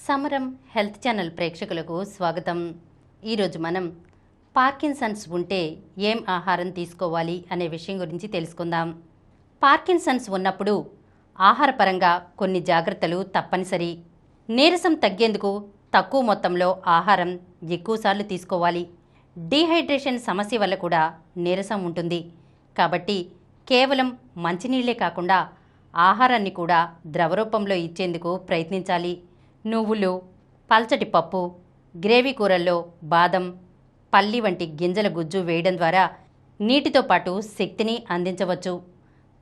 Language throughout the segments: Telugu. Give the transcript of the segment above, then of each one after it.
సమరం హెల్త్ ఛానల్ ప్రేక్షకులకు స్వాగతం. ఈరోజు మనం పార్కిన్సన్స్ ఉంటే ఏం ఆహారం తీసుకోవాలి అనే విషయం గురించి తెలుసుకుందాం. పార్కిన్సన్స్ ఉన్నప్పుడు ఆహారపరంగా కొన్ని జాగ్రత్తలు తప్పనిసరి. నీరసం తగ్గేందుకు తక్కువ మొత్తంలో ఆహారం ఎక్కువసార్లు తీసుకోవాలి. డీహైడ్రేషన్ సమస్య వల్ల కూడా నీరసం ఉంటుంది. కాబట్టి కేవలం మంచినీళ్లే కాకుండా ఆహారాన్ని కూడా ద్రవరూపంలో ఇచ్చేందుకు ప్రయత్నించాలి. నువ్వులు, పల్చటి పప్పు, గ్రేవీ కూరల్లో బాదం, పల్లి వంటి గింజల గుజ్జు వేయడం ద్వారా నీటితో పాటు శక్తిని అందించవచ్చు.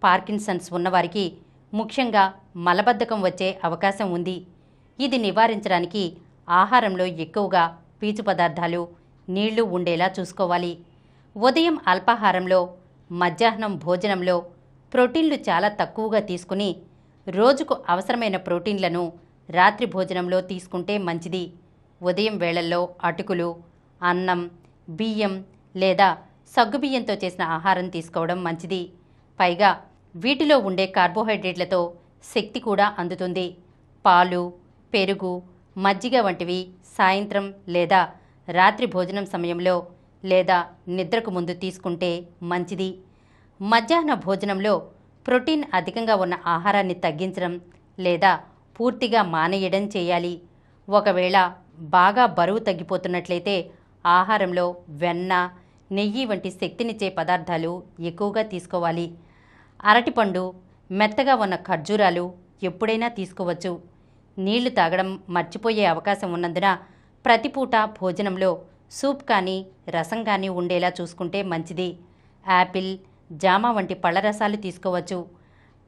పార్కిన్సన్స్ ఉన్నవారికి ముఖ్యంగా మలబద్ధకం వచ్చే అవకాశం ఉంది. ఇది నివారించడానికి ఆహారంలో ఎక్కువగా పీచు పదార్థాలు, నీళ్లు ఉండేలా చూసుకోవాలి. ఉదయం అల్పాహారంలో, మధ్యాహ్నం భోజనంలో ప్రోటీన్లు చాలా తక్కువగా తీసుకుని రోజుకు అవసరమైన ప్రోటీన్లను రాత్రి భోజనంలో తీసుకుంటే మంచిది. ఉదయం వేళల్లో అటుకులు, అన్నం, బియ్యం లేదా సగ్గుబియ్యంతో చేసిన ఆహారం తీసుకోవడం మంచిది. పైగా వీటిలో ఉండే కార్బోహైడ్రేట్లతో శక్తి కూడా అందుతుంది. పాలు, పెరుగు, మజ్జిగ వంటివి సాయంత్రం లేదా రాత్రి భోజనం సమయంలో లేదా నిద్రకు ముందు తీసుకుంటే మంచిది. మధ్యాహ్న భోజనంలో ప్రోటీన్ అధికంగా ఉన్న ఆహారాన్ని తగ్గించడం లేదా పూర్తిగా మానేయడం చేయాలి. ఒకవేళ బాగా బరువు తగ్గిపోతున్నట్లయితే ఆహారంలో వెన్న, నెయ్యి వంటి శక్తినిచ్చే పదార్థాలు ఎక్కువగా తీసుకోవాలి. అరటిపండు, మెత్తగా ఉన్న ఖర్జూరాలు ఎప్పుడైనా తీసుకోవచ్చు. నీళ్లు తాగడం మర్చిపోయే అవకాశం ఉన్నందున ప్రతిపూట భోజనంలో సూప్ కానీ రసం కానీ ఉండేలా చూసుకుంటే మంచిది. యాపిల్, జామ వంటి పళ్ళరసాలు తీసుకోవచ్చు.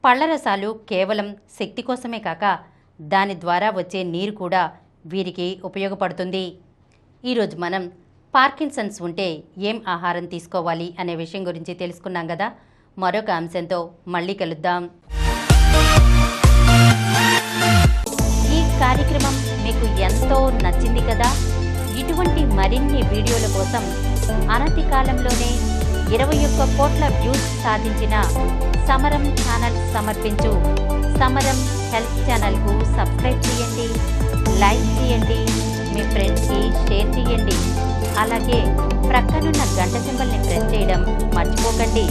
పళ్ళరసాలు కేవలం శక్తి కోసమే కాక దాని ద్వారా వచ్చే నీరు కూడా వీరికి ఉపయోగపడుతుంది. ఈరోజు మనం పార్కిన్సన్స్ ఉంటే ఏం ఆహారం తీసుకోవాలి అనే విషయం గురించి తెలుసుకున్నాం కదా. మరొక అంశంతో మళ్ళీ కలుద్దాం. ఈ కార్యక్రమం మీకు ఎంతో నచ్చింది కదా. ఇటువంటి మరిన్ని వీడియోల కోసం అనతి కాలంలోనే 21 కోట్ల వ్యూస్ సాధించిన సమరం ఛానల్ సమర్పించు సమరం హెల్త్ ఛానల్కు సబ్స్క్రైబ్ చేయండి, లైక్ చేయండి, మీ ఫ్రెండ్స్కి షేర్ చేయండి. అలాగే ప్రక్కనున్న గంట సింబల్ని ప్రెస్ చేయడం మర్చిపోకండి.